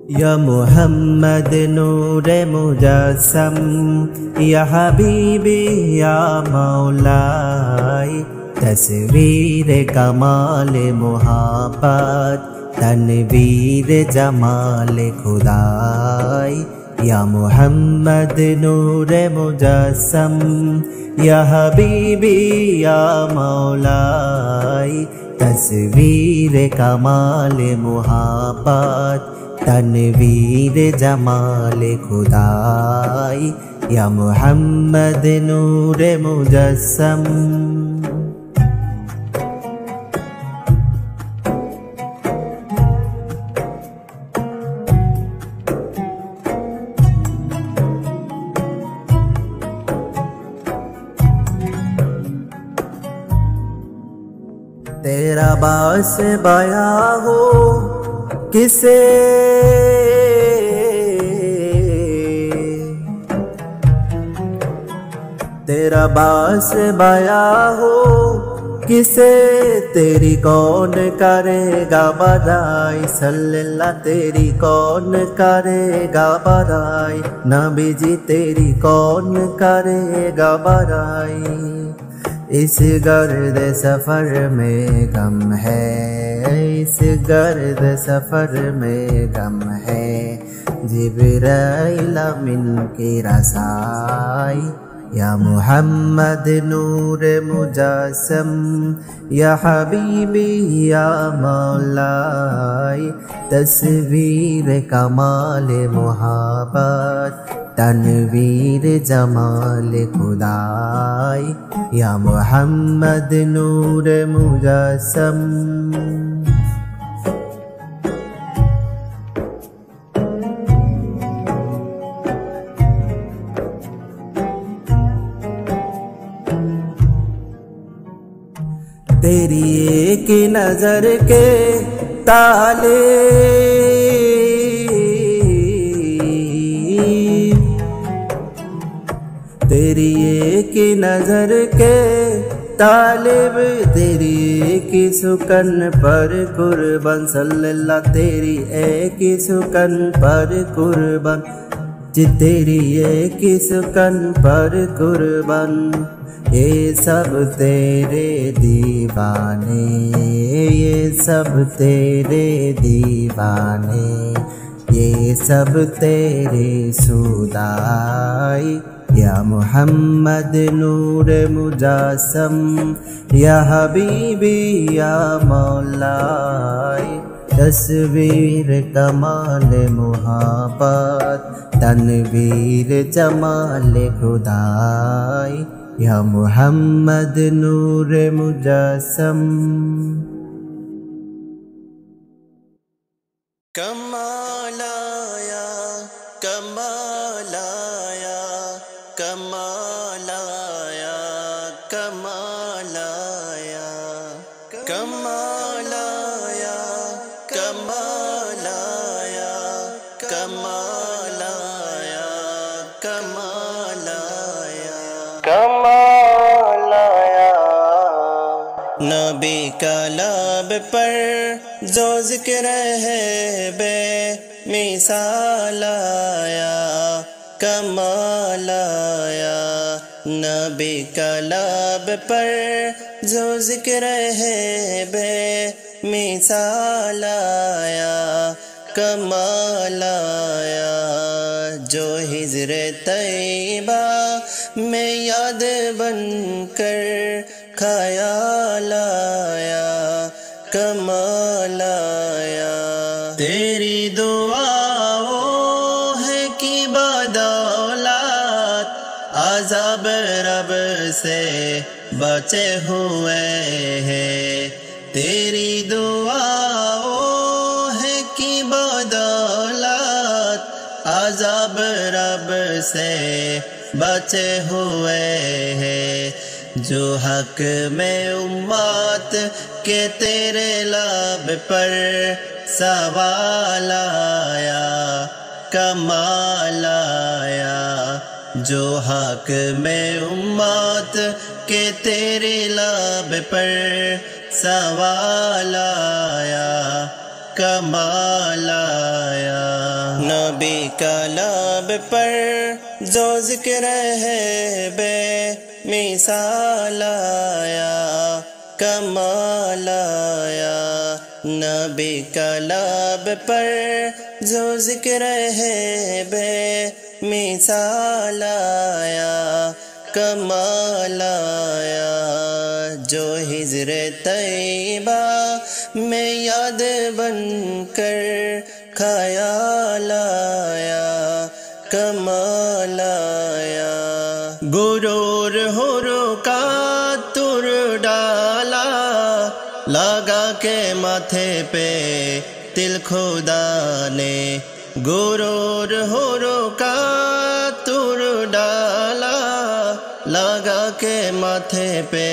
یا محمد نور مجسم، یا حبیبی یا مولائی، تصویر کمال محبت، تنویر جمال خدائی۔ یا محمد نور مجسم، یا حبیبی یا مولائی، تصویر کمال محبت، تنویر جمال خدائی۔ یا محمد نور مجسم۔ تیرا باس بیاں ہو کسے، تیرا باس بیاں ہو کسے، تیری کون کرے گا بدائی، صلی اللہ تیری کون کرے گا بدائی، نبی جی تیری کون کرے گا بدائی۔ اس گرد سفر میں غم ہے، اس گرد سفر میں غم ہے، جبرائیل امین کی رسائی۔ یا محمد نور مجسم، یا حبیبی یا مولائی، تصویر کمال محبت، تنویر جمال خدائی۔ یا محمد نور مجسم۔ تیری ایک نظر کے تالے، تیری ایک نظر کے طالب، تیری ایک سکن پر قربان، صلی اللہ تیری ایک سکن پر قربان، تیری ایک سکن پر قربان۔ یہ سب تیرے دیوانے، یہ سب تیرے دیوانے، یہ سب تیرے سودائی۔ یا محمد نور مجسم، یا حبیبی یا مولائی، تصویر کمال محبت، تنویر جمال خدائی۔ یا محمد نور مجسم۔ کمال آیا، کمال آیا، کمال آیا، کمال آیا، کمال آیا، کمال آیا، کمال آیا، کمال آیا، کمال آیا۔ نبی کا لب پر جو ذکر ہے بے مثال آیا، کمال آیا۔ نبی کا لب پر جو ذکر ہے بے مثال آیا، کمال آیا۔ جو ہجر طیبہ میں یاد بن کر خیال آیا، کمال آیا۔ تیری دعاؤں ہے کی بدولت عذاب رب سے بچے ہوئے ہیں، تیری دعاؤں ہے کی بدولت عذاب رب سے بچے ہوئے ہیں۔ جو حق میں امت کے تیرے لب پر سوال آیا، کمال آیا۔ جو حق میں امت کے تیرے لب پر سوال آیا، کمال آیا نبی کا لب پر جو ذکر ہے بے مثال آیا کمال آیا نبی کا لب پر جو ذکر ہے بے مثال آیا کمال آیا جو ہجر طیبہ میں یاد بن کر خیال آیا کمال آیا غرور ہوروں کا تر ڈالا لگا کے ماتھے پہ تل خدا نے غرور ہوروں کا تر ڈالا لگا کے ماتھے پہ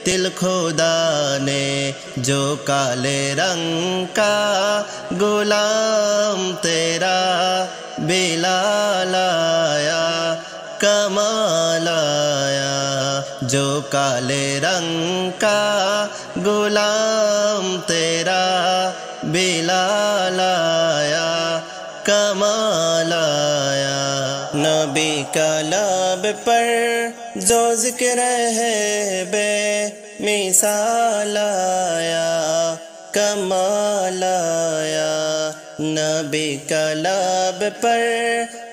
تل خدا نے جو کالے رنگ کا غلام تیرا بلال آیا کمال آیا جو کالے رنگ کا غلام تیرا بلال آیا کمال آیا نبی کا لب پر جو ذکر ہے بے مثال آیا کمال آیا نبی کا لب پر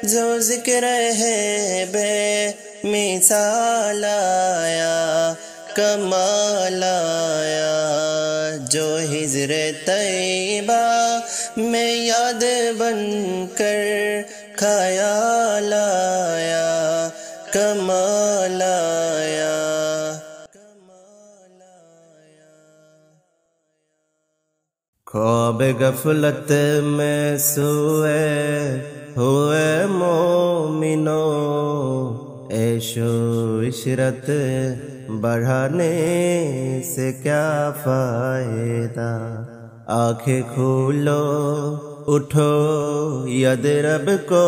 جو ذکر ہے بے مثال آیا کمال آیا جو ہجر طیبہ میں یاد بن کر خیال آیا کمال آیا خواب غفلت میں سوئے ہوئے مومنو عیش و عشرت بڑھانے سے کیا فائدہ آنکھیں کھولو اٹھو ید رب کو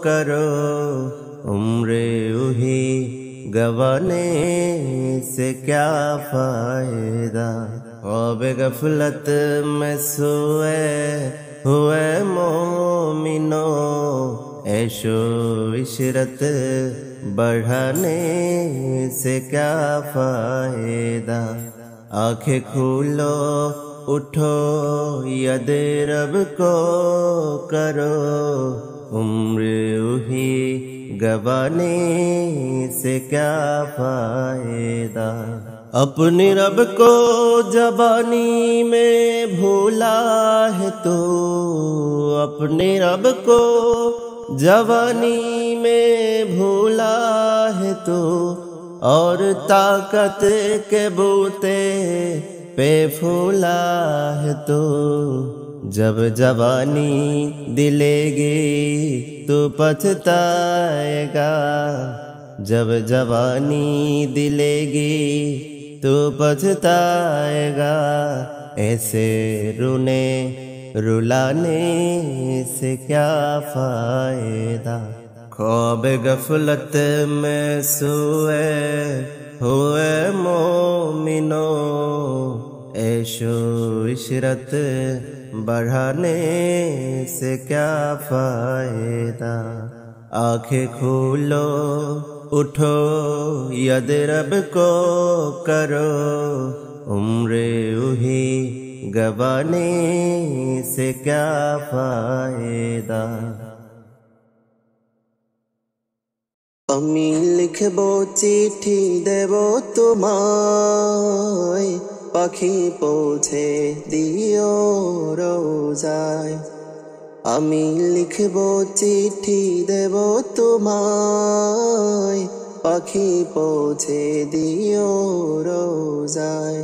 کرو عمر وہی گوانے سے کیا فائدہ خواب غفلت میں سوئے ہوئے مومنو عیش و عشرت بڑھانے سے کیا فائدہ آنکھیں کھولو اٹھو ید رب کو کرو عمر وہی گوانے سے کیا فائدہ اپنے رب کو جوانی میں بھولا ہے تو اپنے رب کو جوانی میں بھولا ہے تو اور طاقت کے بوتے پہ پھولا ہے تو جب جوانی دلے گی تو پچھتائے گا جب جوانی دلے گی تو پچھتائے گا ایسے رونے رلانے سے کیا فائدہ خواب غفلت میں سوئے ہوئے مومنو عیش و عشرت بڑھانے سے کیا فائدہ آنکھیں کھولو اٹھو ید رب کو کرو عمر وہی گوانے سے کیا فائدہ আমি লিখবো চিঠি দেব তোমায় পাখি পৌঁছে দিও রোজায় আমি লিখবো চিঠি দেব তোমায় পাখি পৌঁছে দিও রোজায়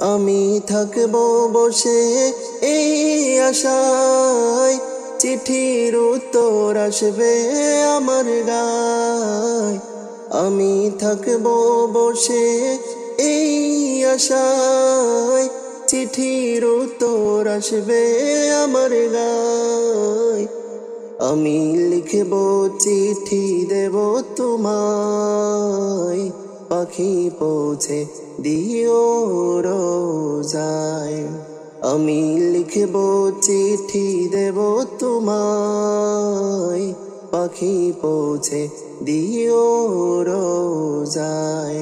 আমি থাকবো বসে এই আশায় চিঠির উত্তর আসবে আমার গায় আমি থাকবো বসে এই আশায় চিঠির উত্তর আসবে আমার গায় আমি লিখবো চিঠি দেব তোমায় পাখি পৌঁছে দিও রোজায় আমি লিখব চিঠি দেব তোমায়, পাখি পৌঁছে দিও রোজায়।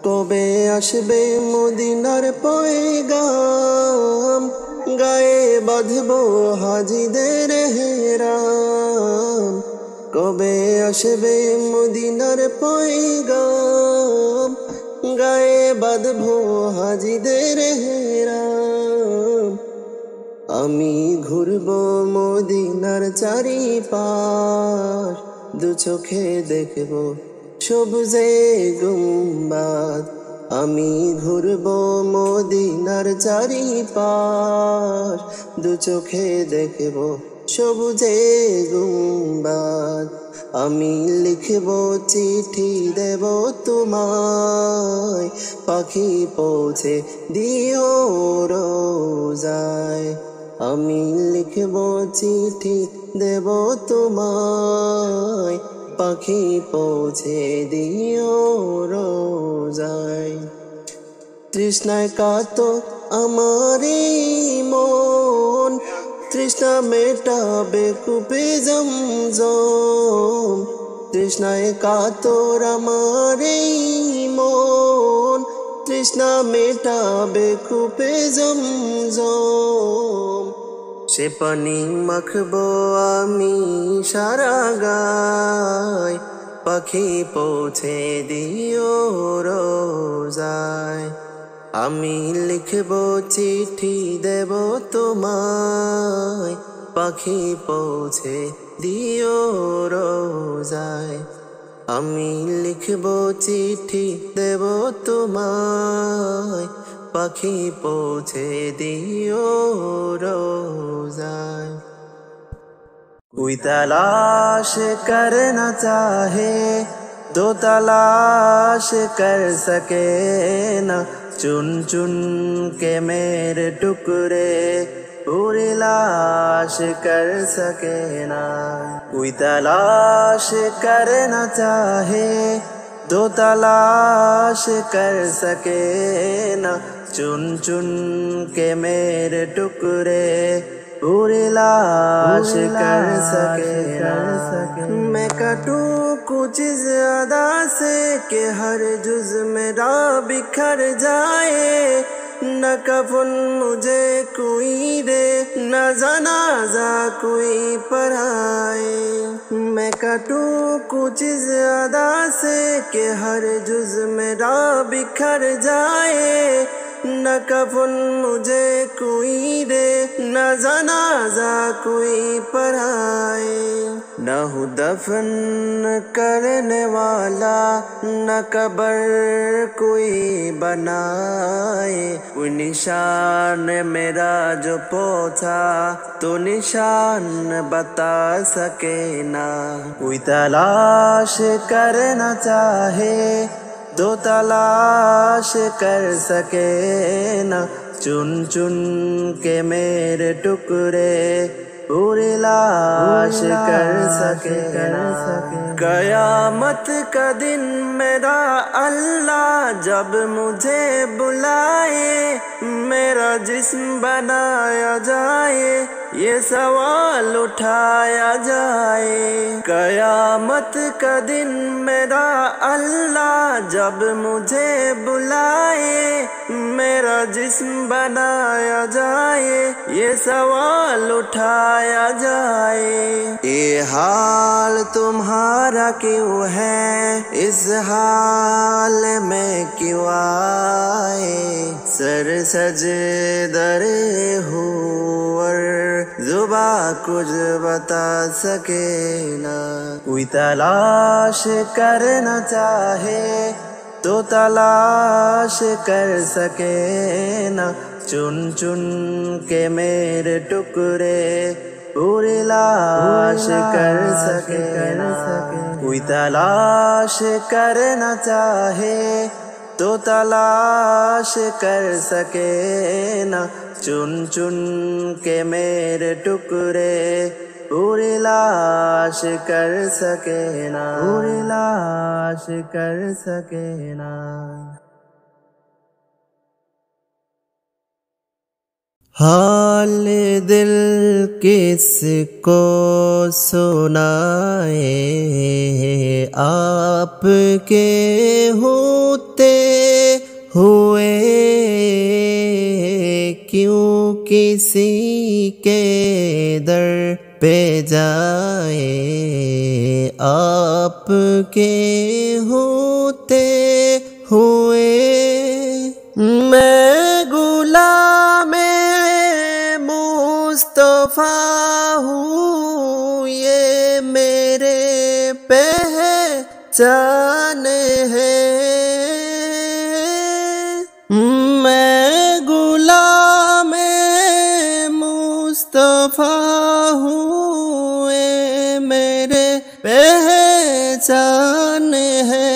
কবে আসবে মদিনার পয়গাম, গায়ে বাঁধবো হাজিদের হেরাম। কবে আসবে মদিনার পয়গাম, গায়ে বাঁধবো হাজিদের হেরাম। আমি ঘুরবো মদিনার চারিপাশ, দু চোখে দেখবো সবুজে গুম্বাদ। আমি ঘুরবো মদিনার চারিপাশ, দু চোখে দেখবো সবুজে গুম্বাদ। আমি লিখবো চিঠি দেব তোমায়, পাখি পৌঁছে দিও রোজায়। আমি লিখবো চিঠি দেব তোমায়, পাখি পৌঁছে দিও রোজায়। তৃষ্ণায় কাতো আমারি মন, তৃষ্ণা মেটাবে কূপে জমজম। তৃষ্ণায় কাতর আমারি মন, তৃষ্ণা মেটাবে কূপে জমজম। সে পানি মাখবো আমি সারা গায়, পাখি পৌঁছে দিও রোজায়। আমি লিখবো চিঠি দেব তোমায়, পাখি পৌঁছে দিও রোজায়। আমি লিখবো চিঠি দেব তোমায়, পাখি পৌঁছে দিও रोज़ाए। कोई तलाश करना चाहे तो तलाश कर सके ना, चुन चुन के मेरे टुकड़े पूरी लाश कर सके ना। कोई तलाश करना चाहे तो तलाश कर सके ना, चुन चुन के मेरे टुकड़े पूरी लाश कर सके ना। मैं कटूं कुछ ज्यादा से कि हर जुज मेरा बिखर जाए, न कफन मुझे कोई दे न जनाजा कोई पढ़ाए। मैं कटूं कुछ ज्यादा से कि हर जुज मेरा बिखर जाए, न कफन मुझे कोई दे न जनाजा कोई पढ़ाए। न हूँ दफन करने वाला न कब्र कोई बनाए, कोई निशान मेरा जो पहुँचा तो निशान बता सके ना। कोई तलाश करना चाहे तो तलाश कर सके ना, चुन चुन के मेरे टुकड़े पूरी लाश कर सके ना। कयामत का दिन मेरा अल्लाह जब मुझे बुलाए, मेरा जिस्म बनाया जाए ये सवाल उठाया जाए। कयामत का दिन मेरा अल्लाह जब मुझे बुलाए, मेरा जिस्म बनाया जाए ये सवाल उठाया जाए। ये हाल तुम्हारा क्यों है, इस हाल में क्यों आए, सर सजदरे हुआ जुबा कुछ बता सके ना। कोई तलाश करना चाहे तो तलाश कर सके ना, चुन चुन के मेरे टुकड़े पूरी लाश कर सके ना। कोई तलाश करना चाहे तो तलाश कर सके ना, चुन चुन के मेरे टुकड़े पूरी लाश कर सके ना, पूरी लाश कर सके ना। हाल दिल किसको सुनाए, आपके होते हुए क्यों किसी के दर पे जाए, आपके होते हुए मैं गुलामे मुस्तफा हूँ, ये मेरे पहचान है। मैं गुलामे मुस्तफा हूँ, ये मेरे पहचान है।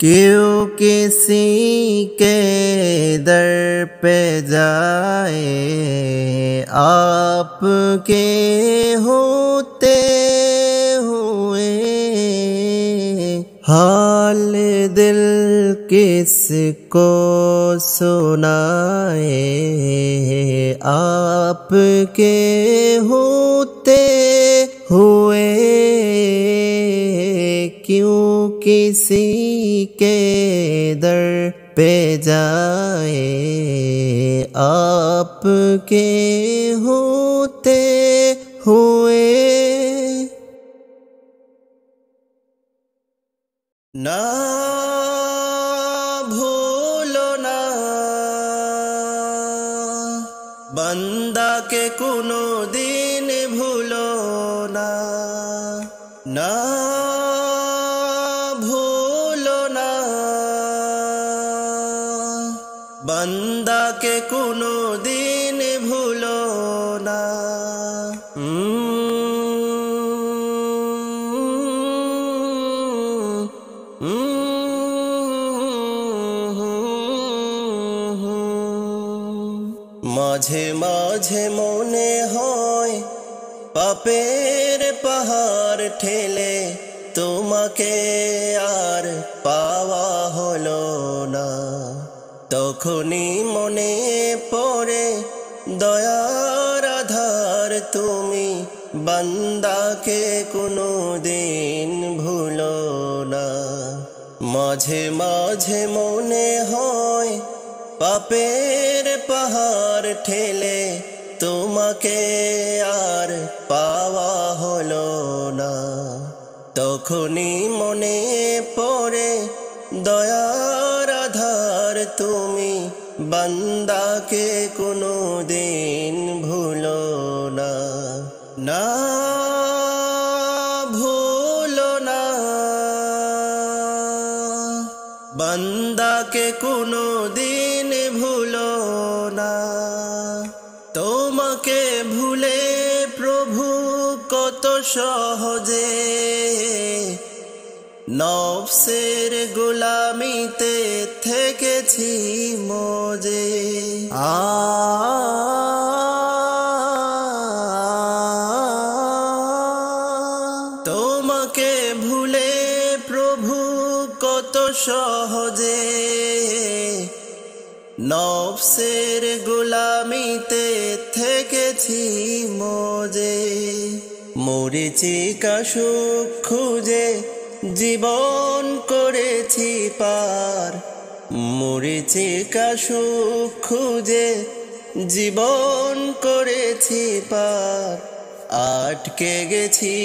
क्यों किसी के दर पे जाए, आपके होते हुए हाल दिल किसको सुनाए, आपके होते हुए क्यों किसी के दर पे जाए, आपके होते हुए। ना भूलो ना बंदा के कोनो दिन भूलो ना, ना भूलो ना बंदा के कोनो दिन भूलो ना। মাঝে মাঝে মনে হয় পাপের পাহাড় ঠেলে তোমাকে আর পাওয়া হলো না, তখনই মনে পড়ে দয়ার আধার তুমি বান্দাকে কোনো দিন ভুলো না। মাঝে মাঝে মনে হয় পাপের পাহাড় ঠেলে তোমাকে আর পাওয়া হলো না, তখনই মনে পড়ে দয়ার আধার তুমি বান্দাকে কোনো দিন ভুলো না। না ভুলো না বান্দাকে কোনো দিন ভুলো না। তোমাকে ভুলে প্রভু কত সহজে নফসের গোলামিতে থেকেছি মজে। তোমাকে ভুলে প্রভু কত সহজে নফসের গোলামিতে থেকেছি মজে। মরিচিকা সুখ খুঁজে জীবন করেছি পার, মরিচিকা সুখ খুঁজে জীবন করেছি পার। আটকে গেছি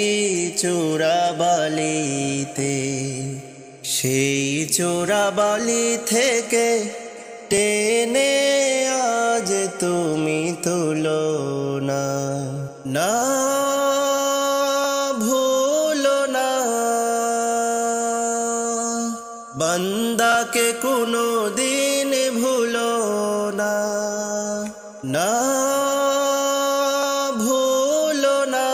চোরাবালিতে, সেই চোরাবালি থেকে টেনে আজ তুমি তুলো না। না ভুলো না বান্দাকে কোনো দিন ভুলো না। না ভুলো না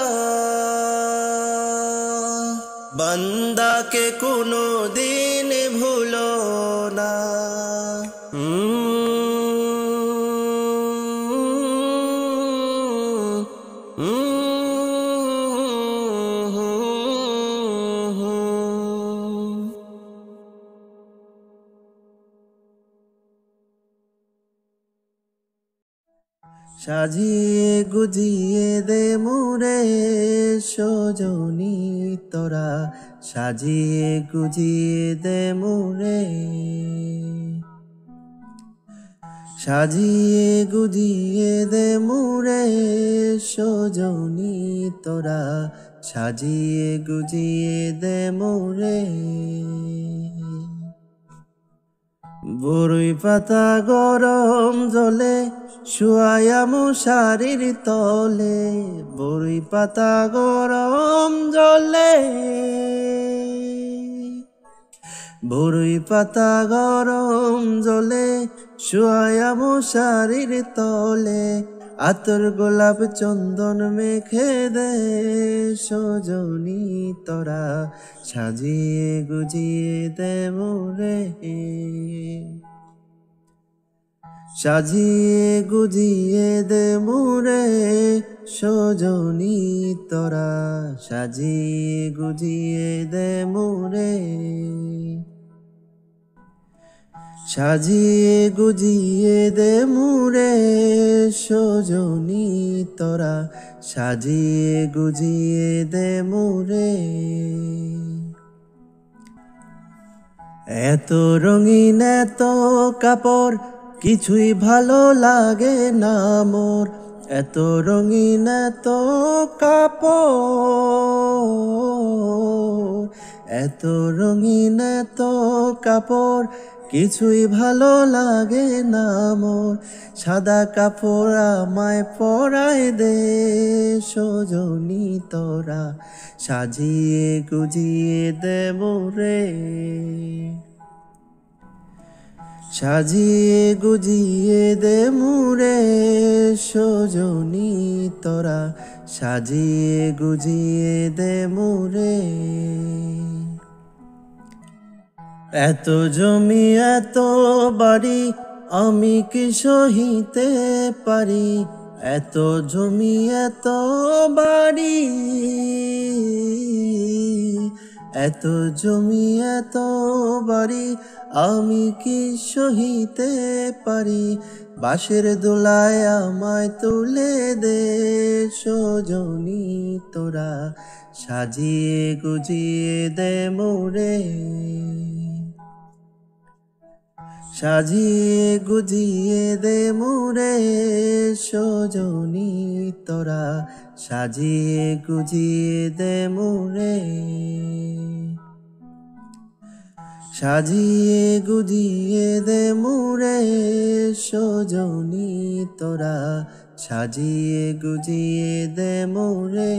বান্দাকে কোনো দিন ভুলো না। সাজিয়ে গুজিয়ে দে মোরে সজনী তোরা, সাজিয়ে গুজিয়ে দে মোরে, সাজিয়ে গুজিয়ে দে মোরে সজনী তোরা, সাজিয়ে গুজিয়ে দে মোরে। বরই পাতা গরম জলে শুয়ায়া মশারির তলে, বরই পাতা গরম জলে, বরই পাতা গরম জলে শুয়ায়া মশারির তলে, আতর গোলাপ চন্দন মেখে দে সজনী তোরা, সাজিয়ে গুজিয়ে দে মোরে, সাজিয়ে গুজিয়ে দে মোরে সজনী তোরা, সাজিয়ে গুজিয়ে দে মোরে, সাজিয়ে গুজিয়ে দে মোরে সজনী তোরা, সাজিয়ে গুজিয়ে দে মোরে। এত রঙিন এত কাপড় কিছুই ভালো লাগে না মোর, এত রঙিন এত কাপড়, এত রঙিন এত কাপড় কিছুই ভালো লাগে না মোর, সাদা কাপড় আমায় পরায় দে সজনী তোরা, সাজিয়ে গুজিয়ে দে মোরে, সাজিয়ে গুজিয়ে দে মোরে সজনী তোরা, সাজিয়ে গুজিয়ে দে মোরে। এত জমি এত বাড়ি আমি কি সহিতে পারি, এত জমি এত বাড়ি, এত জমি এত বাড়ি আমি কি সহিতে পারি, বাঁশের দোলায় আমায় তুলে দে সজনী তোরা, সাজিয়ে গুজিয়ে দে মোরে, সাজিয়ে গুজিয়ে দে মোরে সজনী তোরা, সাজিয়ে গুজিয়ে দে মোরে, সাজিয়ে গুজিয়ে দে মোরে সজনী তোরা, সাজিয়ে গুজিয়ে দে মোরে।